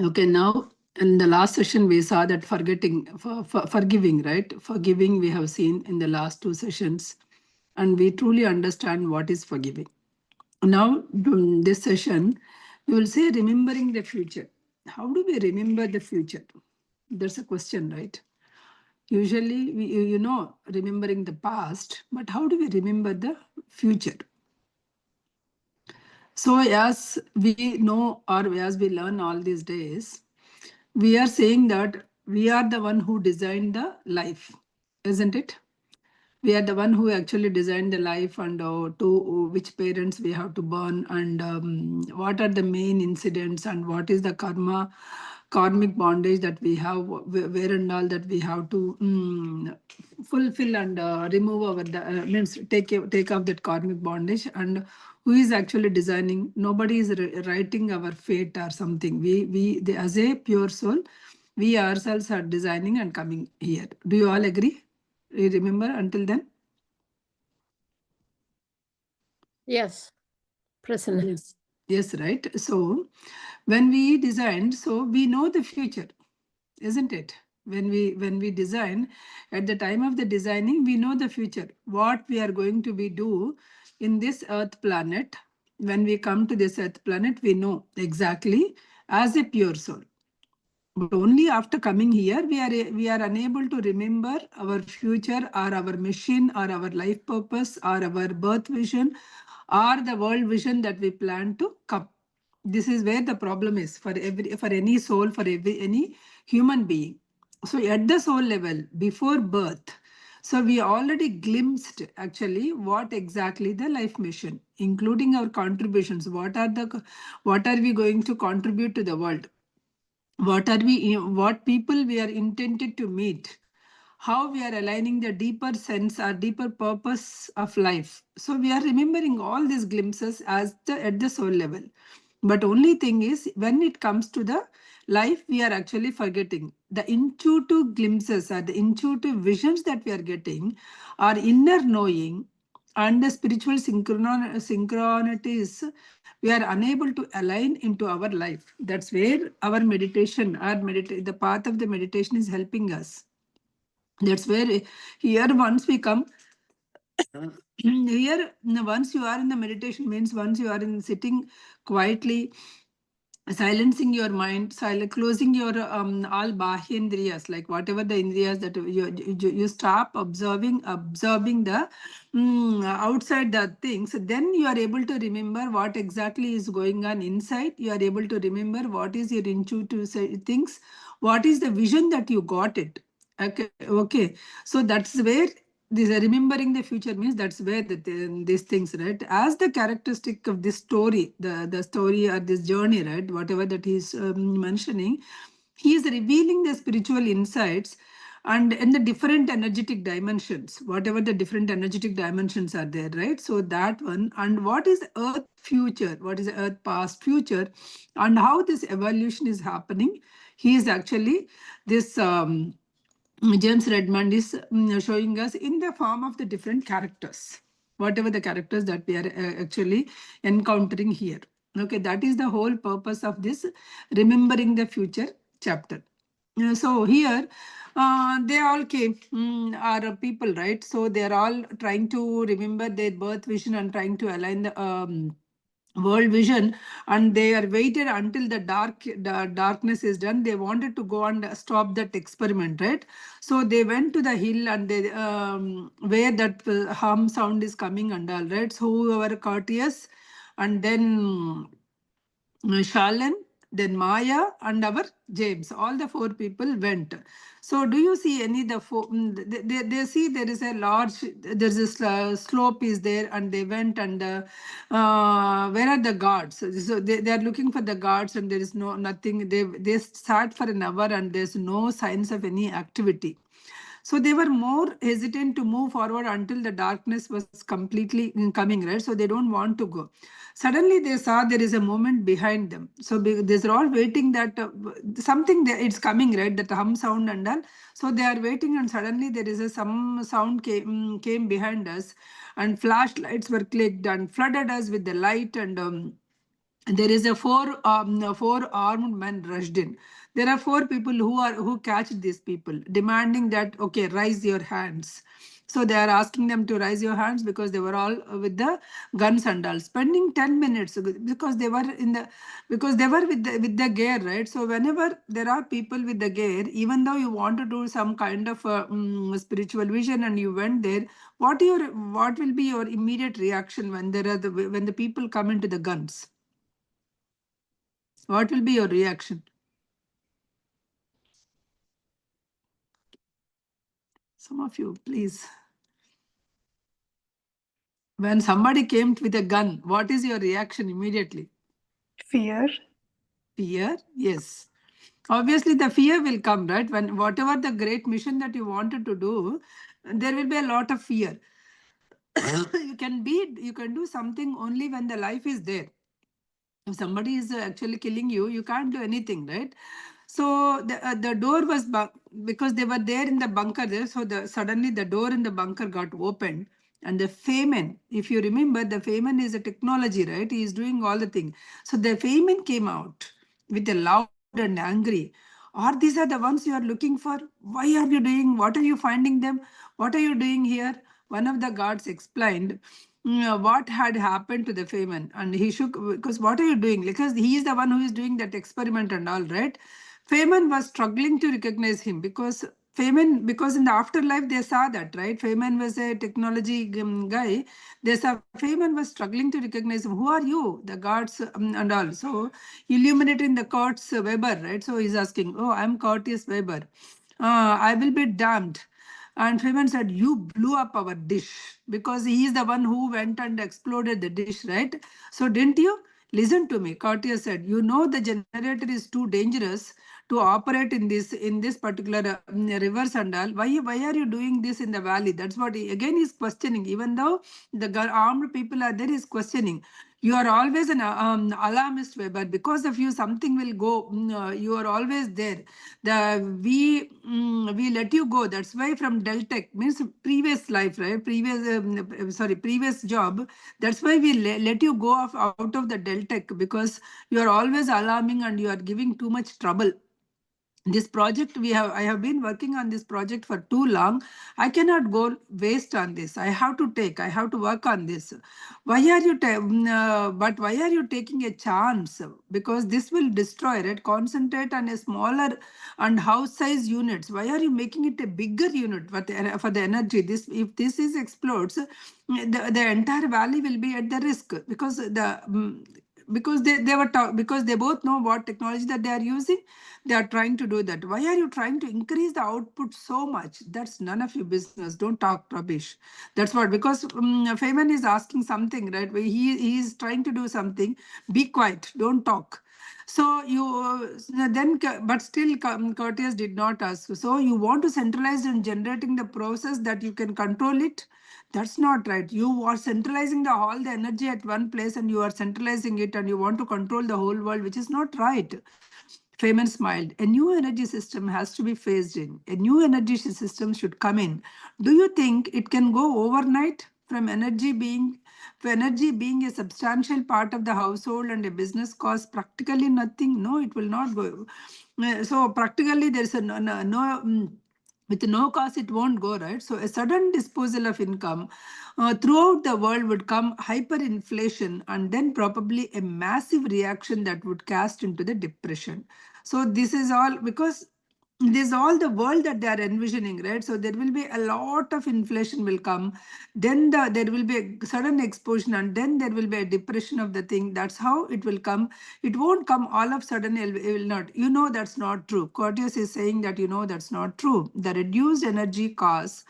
Okay, now in the last session, we saw that forgiving, right? Forgiving we have seen in the last two sessions, and we truly understand what is forgiving. Now, in this session, we will say remembering the future. How do we remember the future? That's a question, right? Usually, remembering the past, but how do we remember the future? So, as we know, or as we learn all these days, we are saying that we are the one who designed the life, isn't it? We are the one who actually designed the life, and to which parents we have to born, and what are the main incidents, and what is the karmic bondage that we have, where and all that we have to fulfill and remove our means take off that karmic bondage, and who is actually designing. Nobody is writing our fate or something. As a pure soul, we ourselves are designing and coming here. Do you all agree? You remember until then? Yes, Prasanna. Yes. Yes, right. So when we design, so we know the future, isn't it? When we design, at the time of the designing, we know the future, what we are going to be do in this earth planet. When we come to this earth planet, we know exactly as a pure soul. But only after coming here, we are unable to remember our future, or our mission, or our life purpose, or our birth vision, or the world vision that we plan to come. This is where the problem is for any soul, for any human being. So at the soul level, before birth, so we already glimpsed actually what exactly the life mission, including our contributions. What are we going to contribute to the world? What people we are intended to meet, how we are aligning the deeper sense or deeper purpose of life. So we are remembering all these glimpses at the soul level. But only thing is, when it comes to the life, we are actually forgetting the intuitive glimpses or the intuitive visions that we are getting, our inner knowing, and the spiritual synchronities we are unable to align into our life. That's where our meditation, the path of the meditation is helping us. That's where here once we come, here once you are in the meditation means once you are in sitting quietly, silencing your mind, closing your all bahya indriyas, like whatever the indriyas that you stop observing the outside the things, then you are able to remember what exactly is going on inside. You are able to remember what is your intuitive things, what is the vision that you got it. Okay. So that's where this remembering the future means, that's where these things, right? As the characteristic of this story, the story or this journey, right? Whatever that he's mentioning, he is revealing the spiritual insights and in the different energetic dimensions, whatever the different energetic dimensions are there, right? So that one, and what is earth future, what is earth past future, and how this evolution is happening. He is actually this James Redmond is showing us in the form of the different characters, whatever the characters that we are actually encountering here. Okay, that is the whole purpose of this remembering the future chapter. So here, they all came, are people, right? So they are all trying to remember their birth vision and trying to align the world vision, and they are waited until the darkness is done. They wanted to go and stop that experiment, right? So they went to the hill, and they where that hum sound is coming and all, right? So whoever courteous, and then Shalan, then Maya, and our James. All the four people went. So, do you see any the four? They see there is a large, there's a slope is there, and they went, and where are the guards? So they are looking for the guards, and there is nothing. They sat for an hour, and there's no signs of any activity. So they were more hesitant to move forward until the darkness was completely coming, right? So they don't want to go. Suddenly they saw there is a movement behind them. So they're all waiting that something it's coming, right? That hum sound and all. So they are waiting, and suddenly there is some sound came behind us, and flashlights were clicked and flooded us with the light, and there is a four armed men rushed in. There are four people who catch these people, demanding that, okay, raise your hands. So they are asking them to raise your hands because they were all with the guns and all, spending 10 minutes because they were in the because they were with the gear, right? So whenever there are people with the gear, even though you want to do some kind of spiritual vision and you went there, what will be your immediate reaction when when the people come into the guns? What will be your reaction? Some of you, please. When somebody came with a gun, what is your reaction immediately? Fear. Fear? Yes. Obviously, the fear will come, right? When whatever the great mission that you wanted to do, there will be a lot of fear. You can do something only when the life is there. If somebody is actually killing you, you can't do anything, right? So the door was because they were there in the bunker there. So suddenly the door in the bunker got opened, and the Feynman, if you remember, the Feynman is a technology, right? He is doing all the thing. So the Feynman came out with a loud and angry. Or these are the ones you are looking for? Why are you doing? What are you finding them? What are you doing here? One of the guards explained what had happened to the Feynman, and he shook because what are you doing? Because he is the one who is doing that experiment and all, right? Feynman was struggling to recognize him because in the afterlife they saw that, right? Feynman was a technology guy. They saw Feynman was struggling to recognize him. Who are you? The guards and all. So illuminating the Kurt's Weber, right? So he's asking, oh, I'm Curtis Weber. I will be damned. And Freeman said, you blew up our dish, because he is the one who went and exploded the dish, right? So didn't you? Listen to me. Cartier said, you know the generator is too dangerous to operate in this particular rivers and all. Why are you doing this in the valley? That's what again he's questioning. Even though the armed people are there, he's questioning. You are always an alarmist, Weber. Because of you, something will go. You are always there. We let you go. That's why from Deltec means previous life, right? Previous job. That's why we let you go out of the Deltec, because you are always alarming and you are giving too much trouble. This project I have been working on this project for too long. I cannot go waste on this. I have to work on this. But why are you taking a chance? Because this will destroy it. Concentrate on a smaller and house size units. Why are you making it a bigger unit for the energy? This If this is explodes, the entire valley will be at the risk, because because they both know what technology that they are using. They are trying to do that. Why are you trying to increase the output so much? That's none of your business. Don't talk rubbish. That's what, because Feynman is asking something, right? He is trying to do something. Be quiet, don't talk. So but still Curtius did not ask. So you want to centralize in generating the process that you can control it? That's not right. You are centralizing all the energy at one place, and you are centralizing it, and you want to control the whole world, which is not right. Feynman smiled. A new energy system has to be phased in. A new energy system should come in. Do you think it can go overnight for energy being a substantial part of the household and a business costs practically nothing? No, it will not go. So practically there is a with no cost it won't go, right? So a sudden disposal of income throughout the world would come hyperinflation, and then probably a massive reaction that would cast into the depression. So this is all because this is all the world that they are envisioning, right? So there will be a lot of inflation will come, then there will be a sudden explosion, and then there will be a depression of the thing. That's how it will come. It won't come all of a sudden. It will not. That's not true. Cortius is saying that that's not true. The reduced energy costs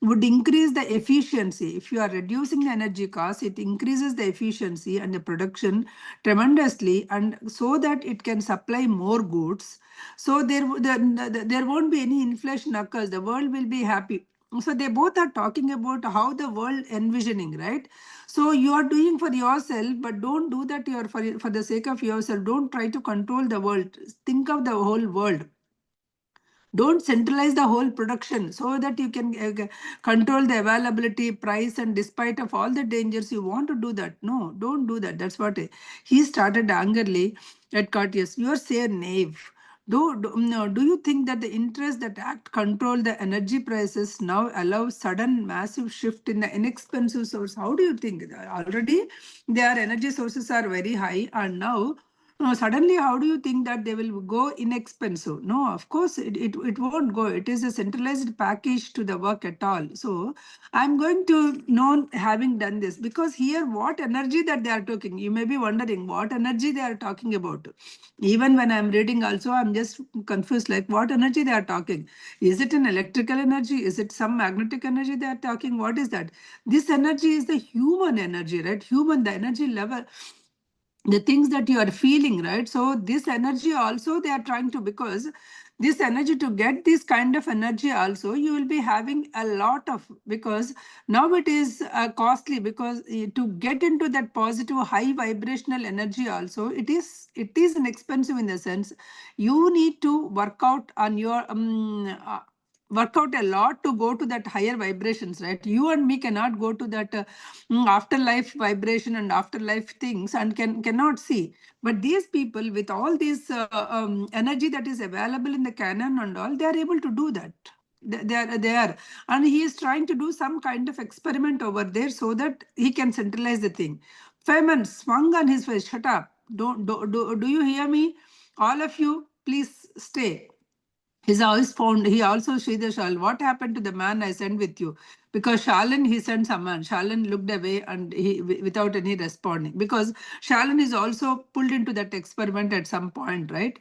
would increase the efficiency. If you are reducing the energy cost, it increases the efficiency and the production tremendously, and so that it can supply more goods. So there won't be any inflation occurs. The world will be happy. So they both are talking about how the world envisioning, right? So you are doing for yourself, but don't do that for the sake of yourself. Don't try to control the world. Think of the whole world. Don't centralize the whole production so that you can control the availability, price, and despite of all the dangers, you want to do that. No, don't do that. That's what he started angrily at Courteous. You are say naive. No, do you think that the interest that act control the energy prices now allow sudden massive shift in the inexpensive source? How do you think? Already their energy sources are very high, and now suddenly, how do you think that they will go inexpensive? No, of course, it won't go. It is a centralized package to the work at all. So I'm going to know having done this, because here what energy that they are talking, you may be wondering what energy they are talking about. Even when I'm reading also, I'm just confused, like what energy they are talking. Is it an electrical energy? Is it some magnetic energy they are talking? What is that? This energy is the human energy, right? Human, the energy level, the things that you are feeling, right? So this energy also they are trying to, because this energy, to get this kind of energy also you will be having a lot of, because now it is costly, because to get into that positive high vibrational energy also, it is an expensive, in the sense you need to work out on your work out a lot to go to that higher vibrations, right? You and me cannot go to that afterlife vibration and afterlife things, and cannot see. But these people with all this energy that is available in the canon and all, they are able to do that. They are, and he is trying to do some kind of experiment over there so that he can centralize the thing. Feynman swung on his face. Shut up. Don't do you hear me? All of you, please stay. He's always found, he also Sridhar Shal. What happened to the man I sent with you? Because Shalan, he sent someone. Shalan looked away and without any responding. Because Shalan is also pulled into that experiment at some point, right?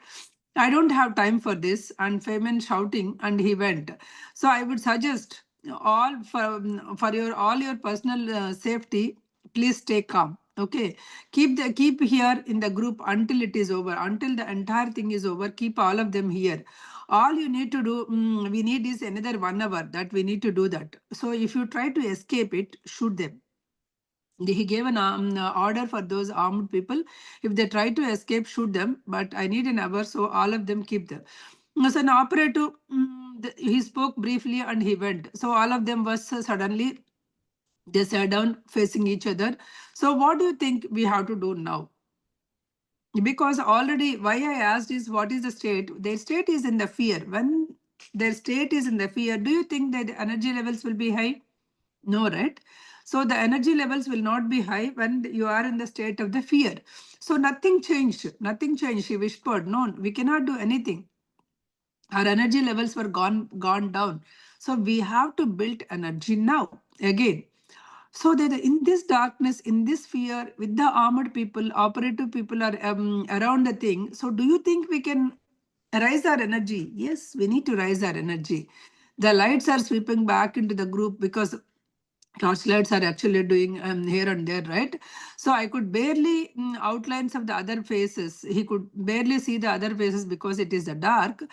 I don't have time for this. And Feynman shouting, and he went. So I would suggest all for your all your personal safety, please stay calm. Okay, keep here in the group until it is over, until the entire thing is over. Keep all of them here. All you need to do, we need is another 1 hour that we need to do that. So if you try to escape it, shoot them. He gave an order for those armed people. If they try to escape, shoot them. But I need an hour, so all of them keep them. As an operator, he spoke briefly and he went. So all of them was suddenly they sat down facing each other. So what do you think we have to do now? Because already, why I asked is, what is the state? Their state is in the fear. When their state is in the fear, do you think that the energy levels will be high? No, right? So the energy levels will not be high when you are in the state of the fear. So nothing changed. Nothing changed. She whispered, no, we cannot do anything. Our energy levels were gone down. So we have to build energy now again. So that in this darkness, in this fear, with the armored people, operative people are around the thing. So do you think we can raise our energy? Yes, we need to raise our energy. The lights are sweeping back into the group, because torchlights are actually doing here and there, right? So I could barely outlines of the other faces. He could barely see the other faces because it is the dark.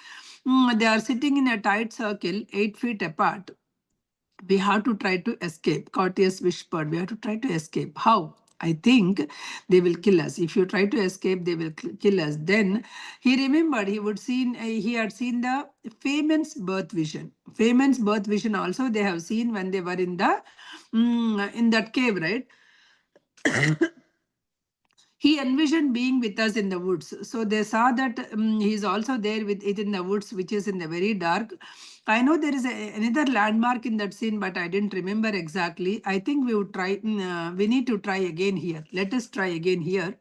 They are sitting in a tight circle, 8 feet apart. We have to try to escape. Courteous whispered, we have to try to escape. How? I think they will kill us. If you try to escape, they will kill us. Then he remembered he had seen the Feynman's birth vision. Feynman's birth vision also they have seen when they were in the in that cave, right? He envisioned being with us in the woods. So they saw that he's also there with it in the woods, which is in the very dark. I know there is another landmark in that scene, but I didn't remember exactly. I think we would try. We need to try again here. Let us try again here.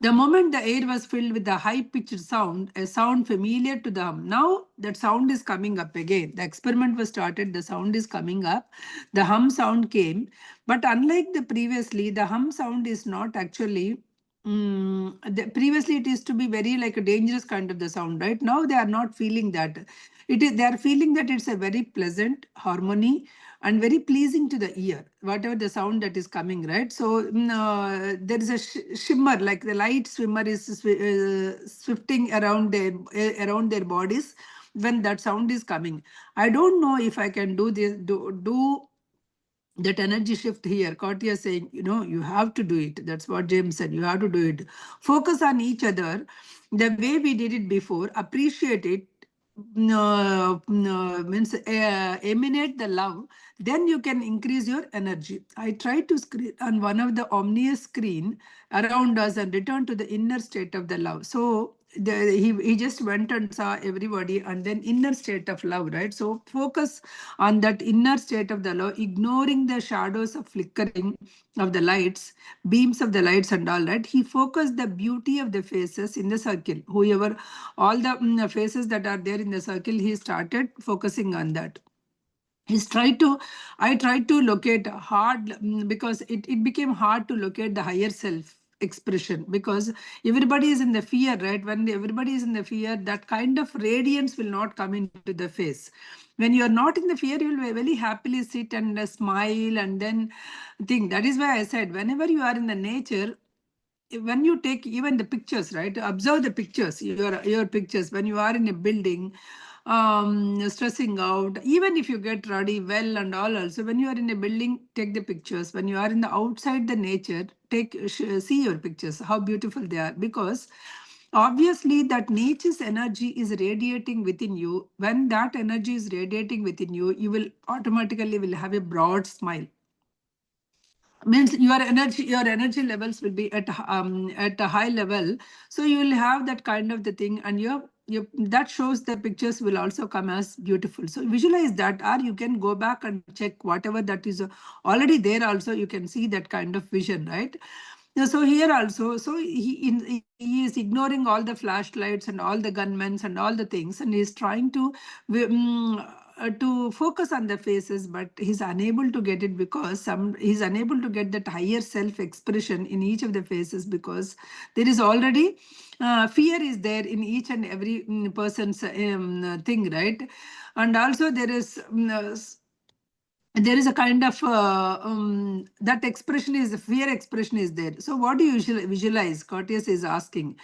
The moment the air was filled with a high pitched sound, a sound familiar to them. Now that sound is coming up again. The experiment was started, the sound is coming up. The hum sound came. But unlike the previously, the hum sound is not actually. Previously, it is to be very like a dangerous kind of the sound, right? Now they are not feeling that. It is they are feeling that it's a very pleasant harmony and very pleasing to the ear, whatever the sound that is coming, right? So there is a shimmer, like the light swimmer is swifting around their bodies when that sound is coming. I don't know if I can do this, do that energy shift here. Courtier saying, you have to do it. That's what James said. You have to do it. Focus on each other the way we did it before. Appreciate it. means emanate the love, then you can increase your energy. I tried to screen on one of the omnious screen around us and return to the inner state of the love. So he just went and saw everybody and then inner state of love, right? So focus on that inner state of the love, ignoring the shadows of flickering of the lights, beams of the lights and all that. He focused the beauty of the faces in the circle. Whoever, all the faces that are there in the circle, he started focusing on that. He's tried to, I tried to locate hard, because it became hard to locate the higher self expression, because everybody is in the fear, right? When everybody is in the fear, that kind of radiance will not come into the face. When you are not in the fear, you will very happily sit and smile and then think. That is why I said, whenever you are in the nature, when you take even the pictures, right, observe the pictures, your pictures when you are in a building, stressing out, even if you get ready well and all, also when you are in a building, take the pictures. When you are in the outside the nature, see your pictures, how beautiful they are, because obviously that nature's energy is radiating within you. When that energy is radiating within you, you will automatically will have a broad smile. Means your energy levels will be at a high level, so you will have that kind of the thing, and you that shows the pictures will also come as beautiful. So visualize that, or you can go back and check whatever that is already there. Also you can see that kind of vision, right? Yeah, so here also, so he is ignoring all the flashlights and all the gunmen and all the things, and he is trying to focus on the faces, but he's unable to get it, because he's unable to get that higher self expression in each of the faces, because there is already fear is there in each and every person's thing, right? And also there is a kind of that expression is fear expression is there. So what do you visualize? Courteous is asking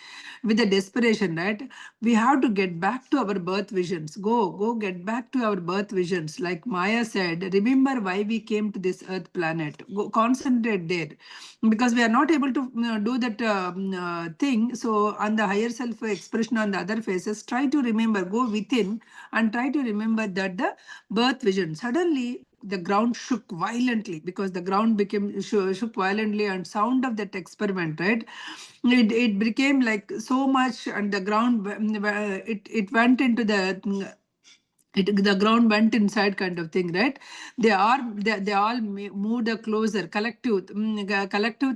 with the desperation, right? We have to get back to our birth visions. Go get back to our birth visions. Like Maya said, remember why we came to this earth planet. Go concentrate there, because we are not able to do that thing. So on the higher self expression on the other faces, try to remember, go within and try to remember that the birth vision. Suddenly the ground shook violently, because the ground became shook violently, and sound of that experiment, right? It became like so much, and the ground it went into the ground went inside, kind of thing, right? They all moved closer. Collective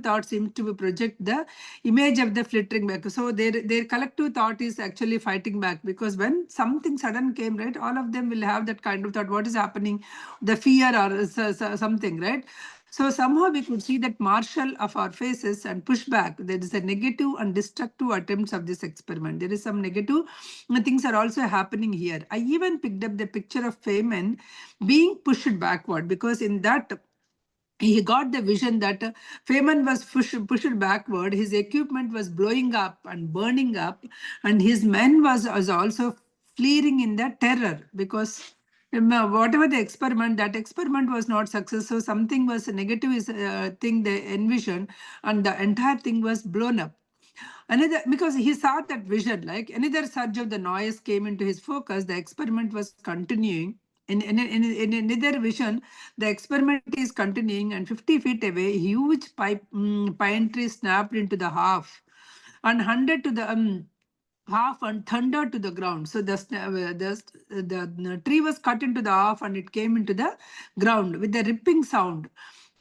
thought seems to project the image of the flittering back. So their collective thought is actually fighting back, because when something sudden came, right, all of them will have that kind of thought, what is happening, the fear or something, right? So somehow we could see that martial of our faces and push back. There is a negative and destructive attempts of this experiment. There is some negative things are also happening here. I even picked up the picture of Feynman being pushed backward, because in that he got the vision that Feynman was pushed backward. His equipment was blowing up and burning up, and his men was also fleeing in the terror, because whatever the experiment, that experiment was not successful. Something was a negative thing they envisioned, and the entire thing was blown up. Another, because he saw that vision, like another surge of the noise came into his focus, the experiment was continuing. In another vision, the experiment is continuing, and 50 feet away, a huge pine tree snapped into the half, and 100 to the half and thundered to the ground. So the tree was cut into the half, and it came into the ground with a ripping sound.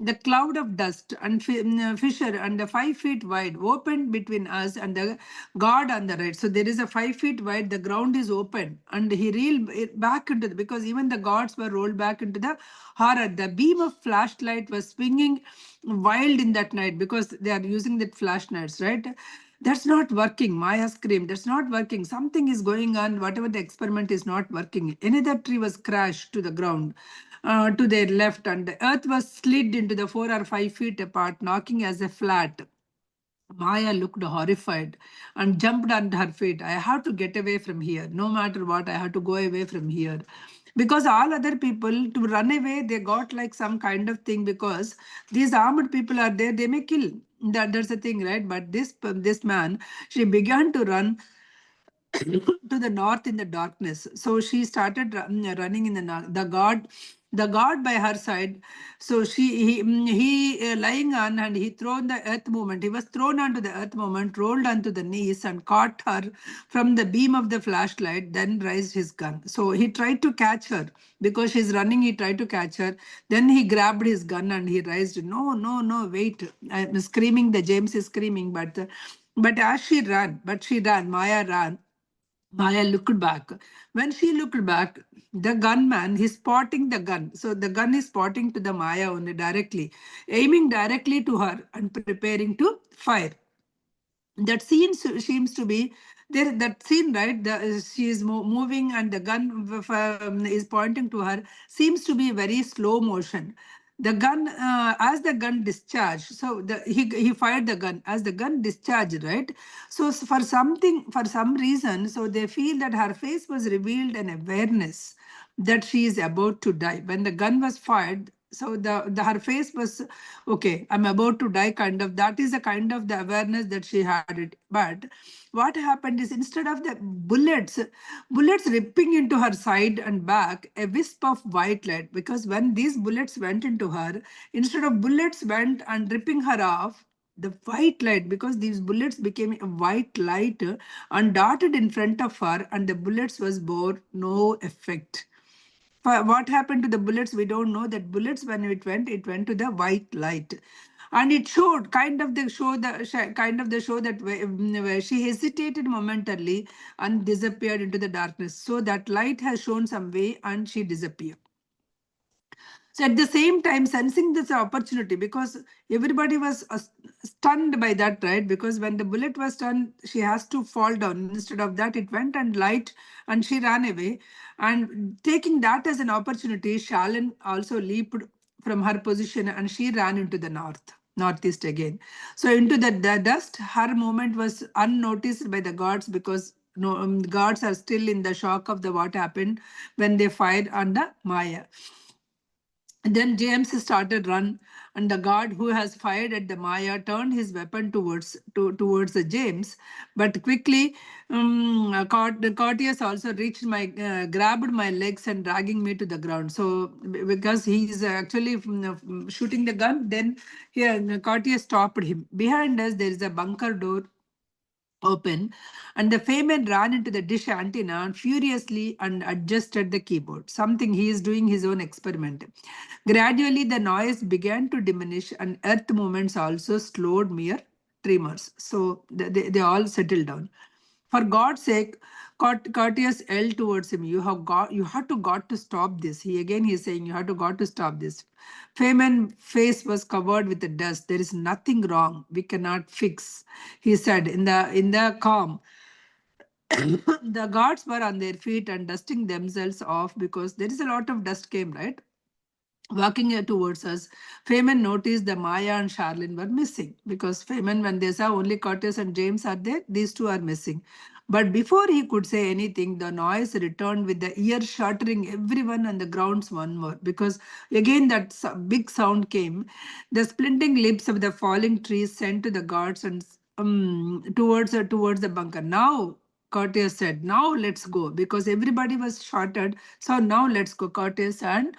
The cloud of dust and fissure and the 5 feet wide opened between us and the God on the right. So there is a 5 feet wide, the ground is open, and he reeled it back into because even the gods were rolled back into the horror. The beam of flashlight was swinging wild in that night, because they are using that flashlights, right? That's not working. Maya screamed, that's not working. Something is going on. Whatever the experiment is not working. Another tree was crashed to the ground to their left, and the earth was slid into the 4 or 5 feet apart, knocking as a flat. Maya looked horrified and jumped on her feet. I have to get away from here. No matter what, I have to go away from here. Because all other people to run away, they got like some kind of thing, because these armed people are there, they may kill. That's the thing, right? But this man, she began to run to the north in the darkness. So she started running in the the god by her side. So he lying on, and he thrown the earth movement. He was thrown onto the earth movement, rolled onto the knees, and caught her from the beam of the flashlight. Then raised his gun. So he tried to catch her because she's running. He tried to catch her. Then he grabbed his gun and he raised. No, no, no! Wait! I'm screaming. The James is screaming, but as she ran, Maya ran. Maya looked back. When she looked back, the gunman, he's spotting the gun. So the gun is spotting to the Maya only directly, aiming directly to her and preparing to fire. That scene seems to be there. That scene, right? She is moving and the gun is pointing to her, seems to be very slow motion. The gun, as the gun discharged, so he fired the gun as the gun discharged, right? So for some reason, so they feel that her face was revealed an awareness that she is about to die when the gun was fired. So the her face was, okay, I'm about to die, kind of. That is a kind of the awareness that she had it. But what happened is, instead of the bullets ripping into her side and back, a wisp of white light, because when these bullets went into her, instead of bullets went and ripping her off, the white light, because these bullets became a white light and darted in front of her, and the bullets was bore no effect. What happened to the bullets, we don't know. That bullets, when it went to the white light, and it showed kind of the show that where she hesitated momentarily and disappeared into the darkness. So that light has shown some way and she disappeared. So at the same time, sensing this opportunity, because everybody was stunned by that, right? Because when the bullet was stunned, she has to fall down. Instead of that, it went and light, and she ran away. And taking that as an opportunity, Shalin also leaped from her position and she ran into the northeast again. So into the dust, her movement was unnoticed by the gods, because no, gods are still in the shock of the what happened when they fired on the Maya. Then James started run, and the guard who has fired at the Maya turned his weapon towards the James, but quickly Courteous also reached grabbed my legs and dragging me to the ground. So because he is actually shooting the gun, then here Courteous stopped him. Behind us there is a bunker door open, and the Feynman ran into the dish antenna furiously and adjusted the keyboard. Something he is doing his own experiment. Gradually, the noise began to diminish, and earth movements also slowed mere tremors. So they all settled down. For God's sake, Courteous yelled towards him, you have to got to stop this. He is saying, you have to got to stop this. Feynman's face was covered with the dust. There is nothing wrong. We cannot fix, he said in the calm. The guards were on their feet and dusting themselves off, because there is a lot of dust came, right? Walking towards us, Feynman noticed the Maya and Charlene were missing, because Feynman, when they saw only Curtis and James are there, these two are missing. But before he could say anything, the noise returned with the ear shattering everyone on the grounds one more, because again that big sound came. The splinting lips of the falling trees sent to the guards and towards the bunker. Now, Curtis said, now let's go, because everybody was shattered. So now let's go. Curtis and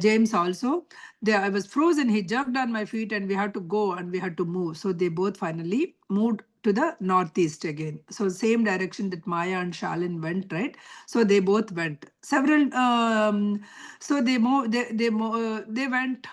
James also. I was frozen. He jerked on my feet and we had to go and we had to move. So they both finally moved to the northeast again. So same direction that Maya and Shalin went, right? So they both went. Several, so they went,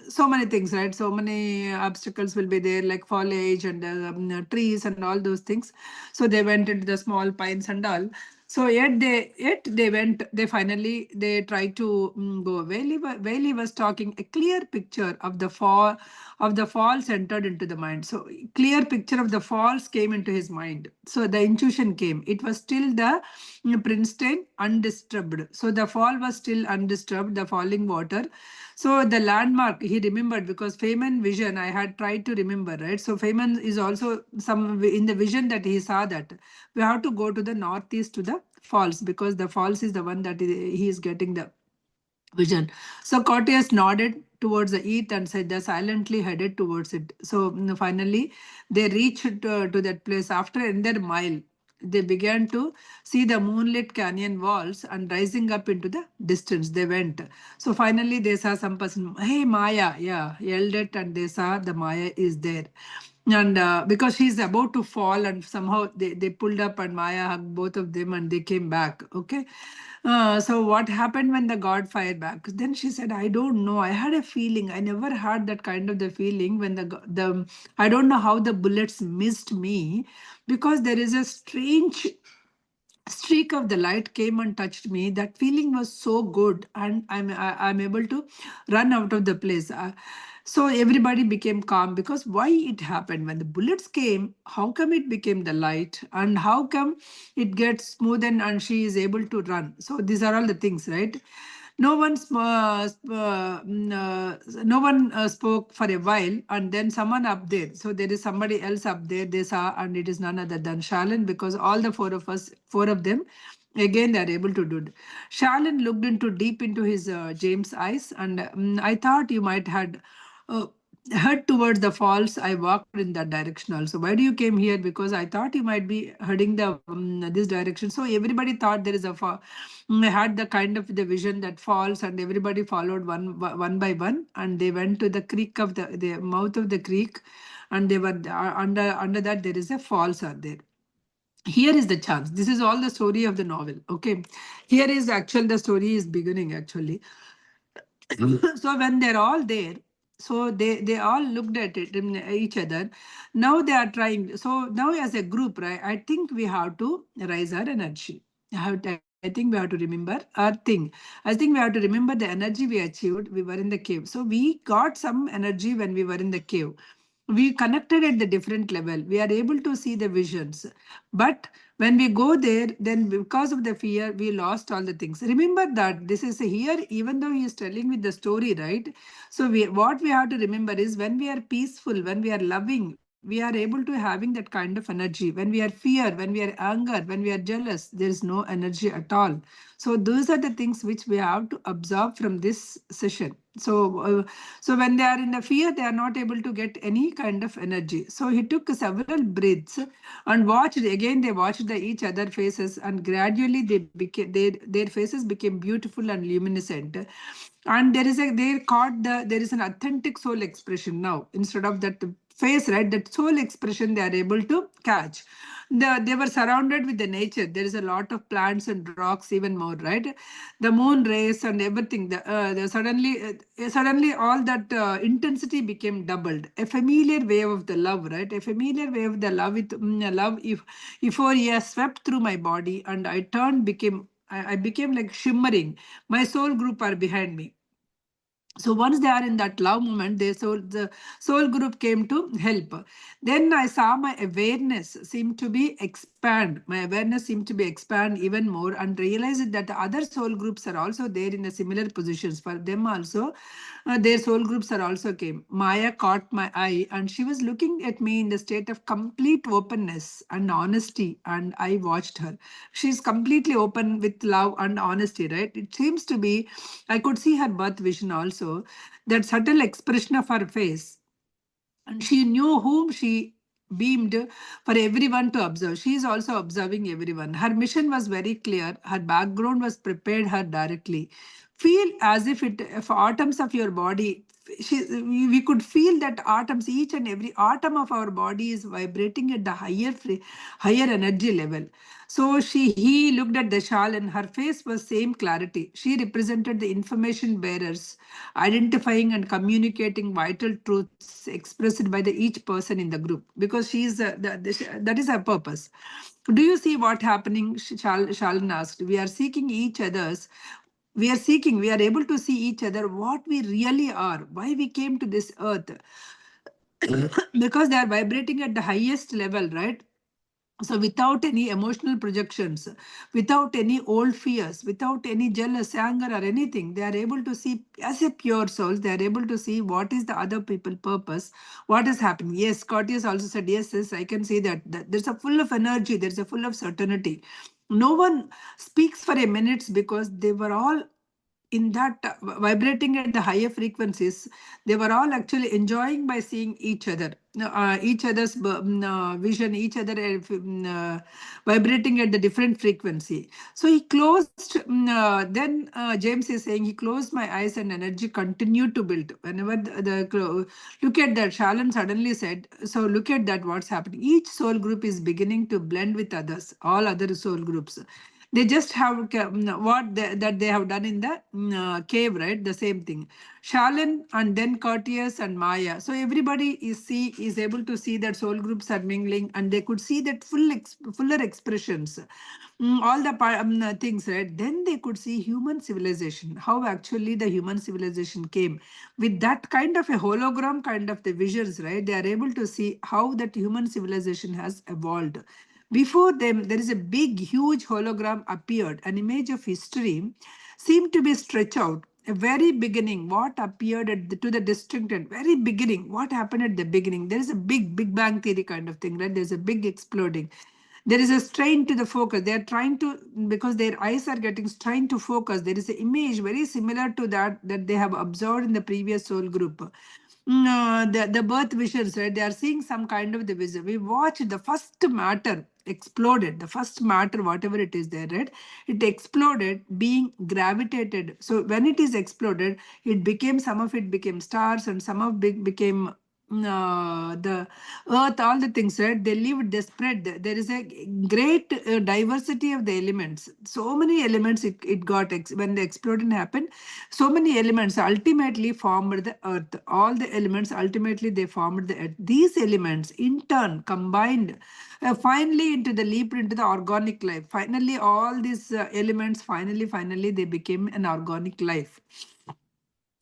so many things, right? So many obstacles will be there, like foliage and trees and all those things. So they went into the small pines and all. So yet they went. They tried to go. Whaley was talking. A clear picture of the falls entered into the mind. So clear picture of the falls came into his mind. So the intuition came. It was still the Princeton undisturbed. So the fall was still undisturbed. The falling water. So the landmark he remembered, because Feynman vision I had tried to remember, right? So Feynman is also some in the vision that he saw that we have to go to the northeast to the falls, because the falls is the one that he is getting the vision. So Courteous nodded towards the east and said they silently headed towards it. So finally they reached to that place after another mile. they began to see the moonlit canyon walls and rising up into the distance. They went. So finally, they saw some person, hey, Maya, yeah, yelled it, and they saw the Maya is there. And because she's about to fall, and somehow they pulled up, and Maya hugged both of them, and they came back. Okay. So what happened when the god fired back? Then she said, I don't know. I had a feeling. I never had that kind of the feeling when the I don't know how the bullets missed me, because there is a strange streak of the light came and touched me. That feeling was so good, and I'm able to run out of the place. So everybody became calm, because why it happened when the bullets came? How come it became the light, and how come it gets smooth, and she is able to run? So these are all the things, right? No one, no one spoke for a while, and then someone up there. So there is somebody else up there. They saw, and it is none other than Shalin, because all the four of us, four of them, again they are able to do it. Shalin looked into deep into his James' eyes, and I thought you might had. Uh, head towards the falls. I walked in that direction also. Why do you came here? Because I thought you might be heading the this direction. So everybody thought there is a fall. Had the kind of the vision that falls, and everybody followed one by one, and they went to the creek of the mouth of the creek, and they were under that there is a falls are there. Here is the chance. This is all the story of the novel. Okay, here is actual the story is beginning actually. So when they're all there, so they all looked at it in each other. Now they are trying. So now as a group, right, I think we have to raise our energy. I think we have to remember our thing. I think we have to remember the energy we achieved. We were in the cave. So we got some energy when we were in the cave. We connected at the different level. We are able to see the visions. But when we go there, then because of the fear, we lost all the things. Remember that this is here, even though he is telling with the story, right? So what we have to remember is, when we are peaceful, when we are loving, we are able to having that kind of energy. When we are fear, when we are anger, when we are jealous, there is no energy at all. So those are the things which we have to absorb from this session. So when they are in the fear, they are not able to get any kind of energy. So he took several breaths and watched again. They watched each other faces, and gradually their faces became beautiful and luminescent. And they caught there is an authentic soul expression now, instead of that face, right? That soul expression they are able to catch. They were surrounded with the nature. There is a lot of plants and rocks, even more, right? The moon rays and everything. Suddenly all that intensity became doubled. A familiar wave of the love, right? A familiar wave of the love with love. If euphoria swept through my body, and I turned, I became like shimmering. My soul group are behind me. So once they are in that love moment, the soul group came to help. Then I saw my awareness seem to be expand. My awareness seemed to be expand even more, and realized that the other soul groups are also there in the similar positions. For them also, their soul groups are also came. Maya caught my eye, and she was looking at me in the state of complete openness and honesty, and I watched her. She's completely open with love and honesty, right? It seems to be, I could see her birth vision also, that subtle expression of her face, and she knew whom she beamed for everyone to observe. She is also observing everyone. Her mission was very clear. Her background was prepared her directly. Feel as if atoms of your body, we could feel that atoms, each and every atom of our body is vibrating at the higher energy level. So he looked at the shawl, and her face was same clarity. She represented the information bearers, identifying and communicating vital truths expressed by each person in the group, because she is that is her purpose. Do you see what happening? Shalin asked. We are seeking each other's. We are able to see each other what we really are, why we came to this earth, because they are vibrating at the highest level, right? So without any emotional projections, without any old fears, without any jealous anger or anything, they are able to see as a pure souls. They are able to see what is the other people purpose, what is happening. Yes, Curtis also said, yes, yes, I can see that there's a full of energy, there's a full of certainty. No one speaks for a minute, because they were all in that vibrating at the higher frequencies, they were all actually enjoying by seeing each other's vision, each other vibrating at the different frequency. So he closed, then James is saying, he closed my eyes and energy continued to build. Whenever look at that, Shalan suddenly said, so look at that, what's happening. Each soul group is beginning to blend with others, all other soul groups. They just have that they have done in the cave, right? The same thing. Shalin and then Courtiers and Maya. So everybody is able to see that soul groups are mingling, and they could see that fuller expressions. All the things, right? Then they could see human civilization, how actually the human civilization came with that kind of a hologram kind of the visions, right? They are able to see how that human civilization has evolved. Before them, there is a big, huge hologram appeared. An image of history seemed to be stretched out. A very beginning, what appeared to the distinct and very beginning, what happened at the beginning. There is a big bang theory kind of thing, right? There's a big exploding. There is a strain to the focus. They are trying to, because their eyes are getting strained to focus. There is an image very similar to that they have observed in the previous soul group. The birth visions, right? They are seeing some kind of the vision. We watched the first matter exploded, the first matter, whatever it is there, right? It exploded, being gravitated. So when it is exploded, it became, some of it became stars, and some of it became the earth, all the things, right? They lived, they spread. There is a great diversity of the elements. So many elements it got when the explosion happened. So many elements ultimately formed the earth. All the elements ultimately they formed the earth. These elements in turn combined finally into the leap into the organic life. Finally, all these elements finally they became an organic life.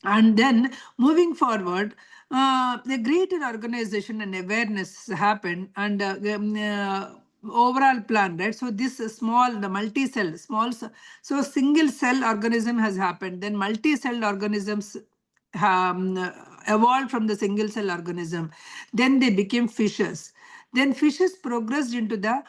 And then moving forward, the greater organization and awareness happened, and overall plan, right? So this small, the multi-cell, so single cell organism has happened. Then multi-cell organisms evolved from the single cell organism. Then they became fishes. Then fishes progressed into the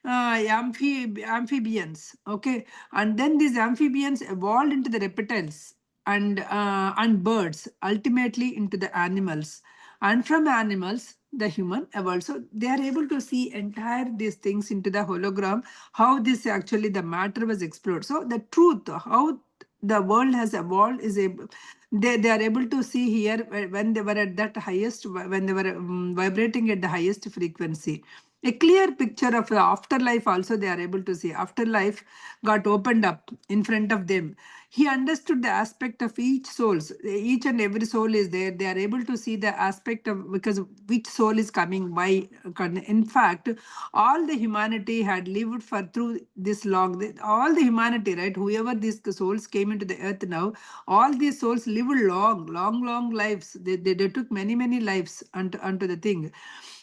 amphibians, okay, and then these amphibians evolved into the reptiles and birds, ultimately into the animals, and from animals the human evolved. So they are able to see entire these things into the hologram, how this actually the matter was explored. So the truth, how the world has evolved is able, they are able to see here when they were at that highest, when they were vibrating at the highest frequency. A clear picture of the afterlife also they are able to see. Afterlife got opened up in front of them. He understood the aspect of each souls. Each and every soul is there. They are able to see the aspect of, because which soul is coming by. In fact, all the humanity had lived for through this long. All the humanity, right? Whoever these souls came into the earth now, all these souls lived long lives. They took many lives unto the thing.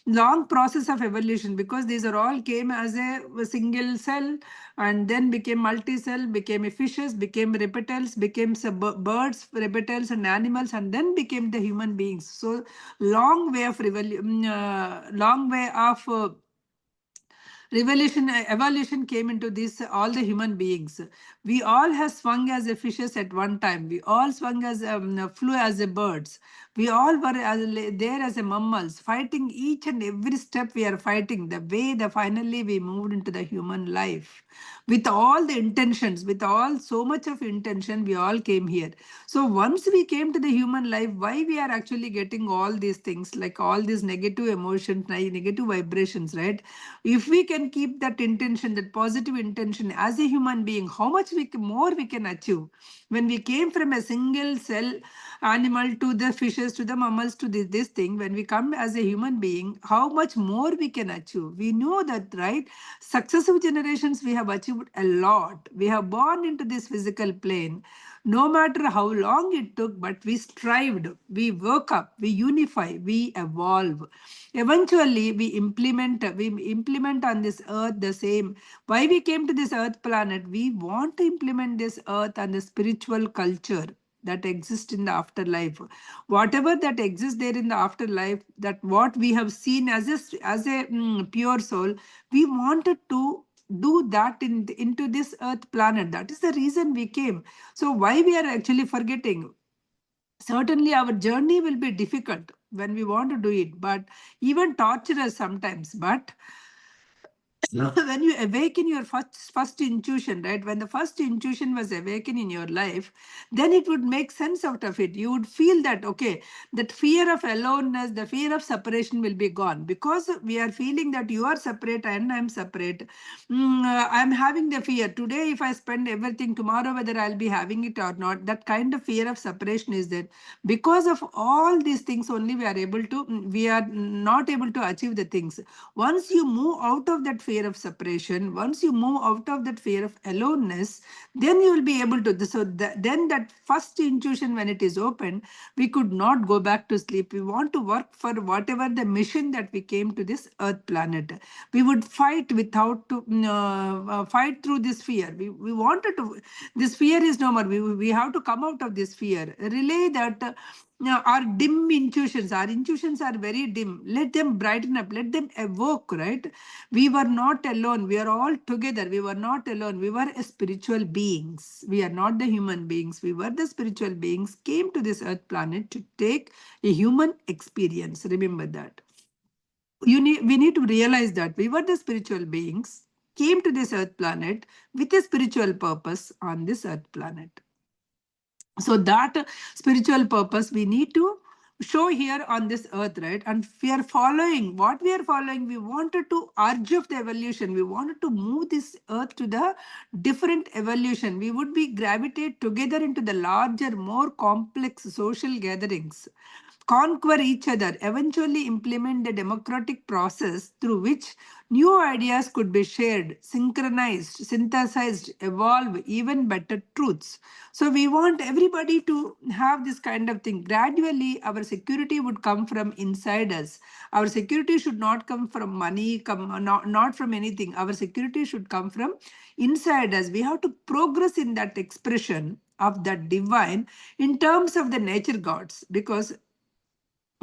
Long process of evolution, because these are all came as a single cell, and then became multi-cell, became a fishes, became reptiles, became birds, reptiles and animals, and then became the human beings. So long way of long way of evolution came into this, all the human beings. We all have swung as a fishes at one time. We all swung as flew as a birds. We all were there as a mammals, fighting each and every step. We are fighting the way the finally we moved into the human life with all the intentions, with all so much of intention. We all came here. So once we came to the human life, why we are actually getting all these things, like all these negative emotions, negative vibrations, right? If we can keep that intention, that positive intention as a human being, how much more we can achieve. When we came from a single cell animal to the fishes to the mammals to this thing, when we come as a human being, how much more we can achieve. We know that, right? Successive generations we have achieved a lot. We have born into this physical plane. No matter how long it took, but we strived, we woke up, we unify, we evolve. Eventually, we implement on this earth the same. Why we came to this earth planet? We want to implement this earth and the spiritual culture that exists in the afterlife. Whatever that exists there in the afterlife, that what we have seen as a pure soul, we wanted to do that into this earth planet. That is the reason we came. So why we are actually forgetting? Certainly our journey will be difficult when we want to do it, but even torturous sometimes. But when you awaken your first intuition, right, when the first intuition was awakened in your life, then it would make sense out of it. You would feel that, okay, that fear of aloneness, the fear of separation will be gone, because we are feeling that you are separate and I'm separate. I'm having the fear today, if I spend everything, tomorrow whether I'll be having it or not. That kind of fear of separation is there. Because of all these things only we are not able to achieve the things. Once you move out of that fear of separation, once you move out of that fear of aloneness, then you will be able to. So then that first intuition, when it is open, we could not go back to sleep. We want to work for whatever the mission that we came to this earth planet. We would fight without to fight through this fear. We wanted to. This fear is no more. We have to come out of this fear. Relay that. Now, our dim intuitions, our intuitions are very dim. Let them brighten up, let them evoke, right? We were not alone. We are all together. We were not alone. We were spiritual beings. We are not the human beings. We were the spiritual beings, came to this earth planet to take a human experience. Remember that. We need to realize that we were the spiritual beings, came to this earth planet with a spiritual purpose on this earth planet. So that spiritual purpose we need to show here on this earth, right? And we are following what we are following. We wanted to urge of the evolution. We wanted to move this earth to the different evolution. We would be gravitate together into the larger, more complex social gatherings, conquer each other, eventually implement the democratic process through which new ideas could be shared, synchronized, synthesized, evolve even better truths. So we want everybody to have this kind of thing. Gradually, our security would come from inside us. Our security should not come from money, not from anything. Our security should come from inside us. We have to progress in that expression of that divine in terms of the nature gods, because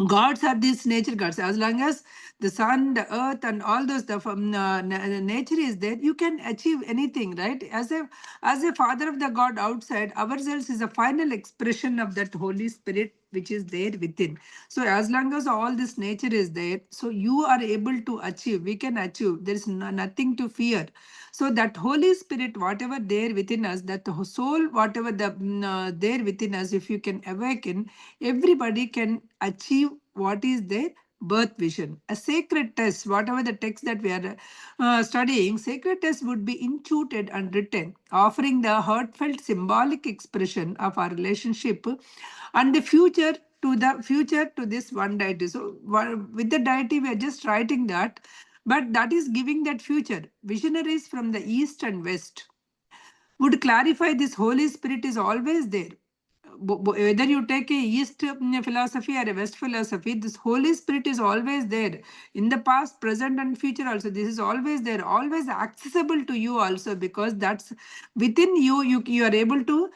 gods are these nature gods. As long as the sun, the earth, and all those the nature is there, you can achieve anything, right? As a father of the god outside, ourselves is a final expression of that Holy Spirit which is there within. So as long as all this nature is there, so you are able to achieve. We can achieve. There is nothing to fear. So that Holy Spirit, whatever there within us, that the soul, whatever there within us, if you can awaken, everybody can achieve what is their birth vision. A sacred test, whatever the text that we are studying, sacred test would be intuited and written, offering the heartfelt symbolic expression of our relationship and the future to this one deity. So with the deity, we are just writing that, but that is giving that future. Visionaries from the east and west would clarify this Holy Spirit is always there. Whether you take a East philosophy or a West philosophy, this Holy Spirit is always there in the past, present, and future also. This is always there, always accessible to you also, because that's within you. You are able to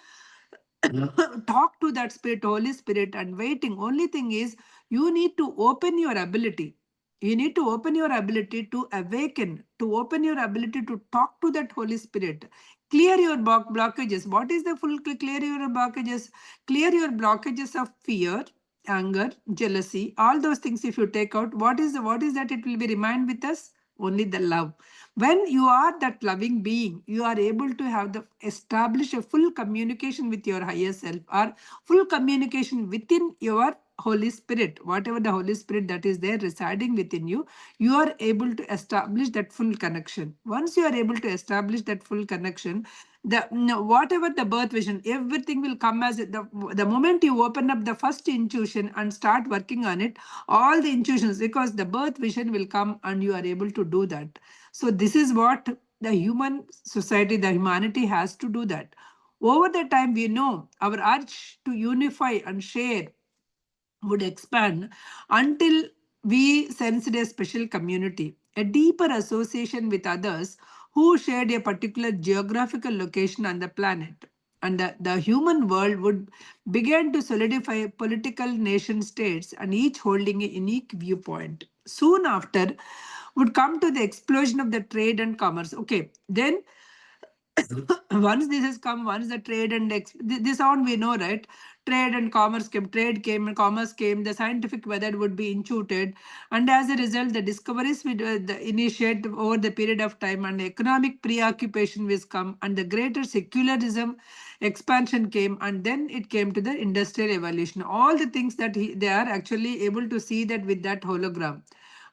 talk to that spirit, Holy Spirit, and waiting. Only thing is, you need to open your ability. You need to open your ability to awaken, to open your ability to talk to that Holy Spirit. Clear your blockages. What is the full clear your blockages? Clear your blockages of fear, anger, jealousy, all those things. If you take out, what is that? It will be remain with us only the love. When you are that loving being, you are able to have the establish a full communication with your higher self, or full communication within your Holy Spirit. Whatever the Holy Spirit that is there residing within you, you are able to establish that full connection. Once you are able to establish that full connection, the whatever the birth vision, everything will come as the moment you open up the first intuition and start working on it, all the intuitions, because the birth vision will come and you are able to do that. So this is what the human society, the humanity has to do that. Over the time, we know our urge to unify and share would expand until we sensed a special community, a deeper association with others who shared a particular geographical location on the planet. And the human world would begin to solidify political nation states and each holding a unique viewpoint. Soon after, would come to the explosion of the trade and commerce. Okay, then once this has come, once the trade and this on we know, right? Trade and commerce came, trade came and commerce came, the scientific method would be instituted, and as a result the discoveries would initiate over the period of time, and economic preoccupation will come, and the greater secularism expansion came, and then it came to the industrial evolution. All the things that they are actually able to see that with that hologram.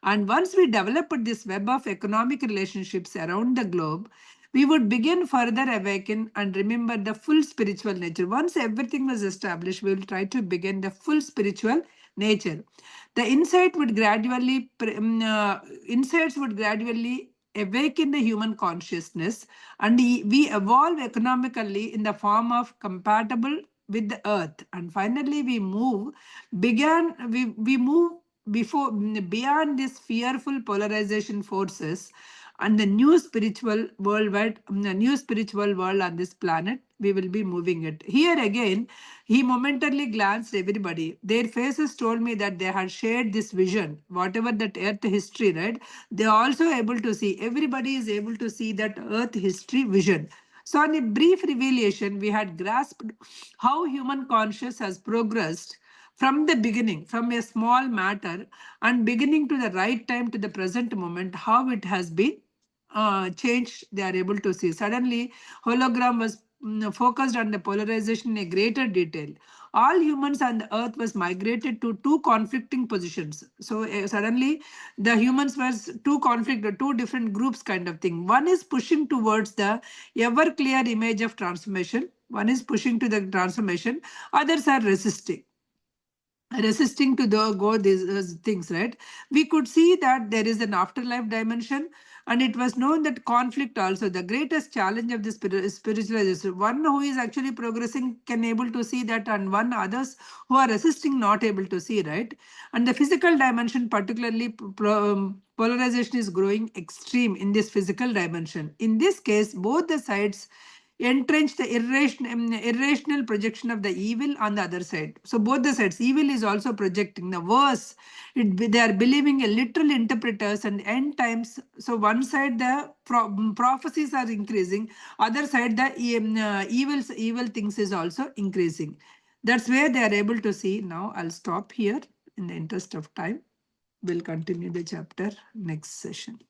And once we developed this web of economic relationships around the globe, we would begin further awaken and remember the full spiritual nature. Once everything was established, we will try to begin the full spiritual nature. The insights would gradually awaken the human consciousness, and we evolve economically in the form of compatible with the earth. And finally, we move before beyond these fearful polarization forces, and the new spiritual world on this planet, we will be moving it. Here again, he momentarily glanced everybody. Their faces told me that they had shared this vision, whatever that earth history, right? They are also able to see, everybody is able to see that earth history vision. So in a brief revelation, we had grasped how human conscious has progressed from the beginning, from a small matter and beginning to the right time to the present moment, how it has been changed. They are able to see. Suddenly, hologram was focused on the polarization in a greater detail. All humans on the earth was migrated to two conflicting positions. So suddenly, the humans was two different groups kind of thing. One is pushing towards the ever clear image of transformation. One is pushing to the transformation. Others are resisting to go these things, right? We could see that there is an afterlife dimension, and it was known that conflict also the greatest challenge of the spiritualization. One who is actually progressing can able to see that, and one others who are resisting not able to see, right? And the physical dimension, particularly polarization is growing extreme in this physical dimension. In this case, both the sides entrench the irrational projection of the evil on the other side. So both the sides, evil is also projecting the worse. They are believing a literal interpreters and end times. So one side the prophecies are increasing, other side the evil things is also increasing. That's where they are able to see. Now I'll stop here in the interest of time. We'll continue the chapter next session.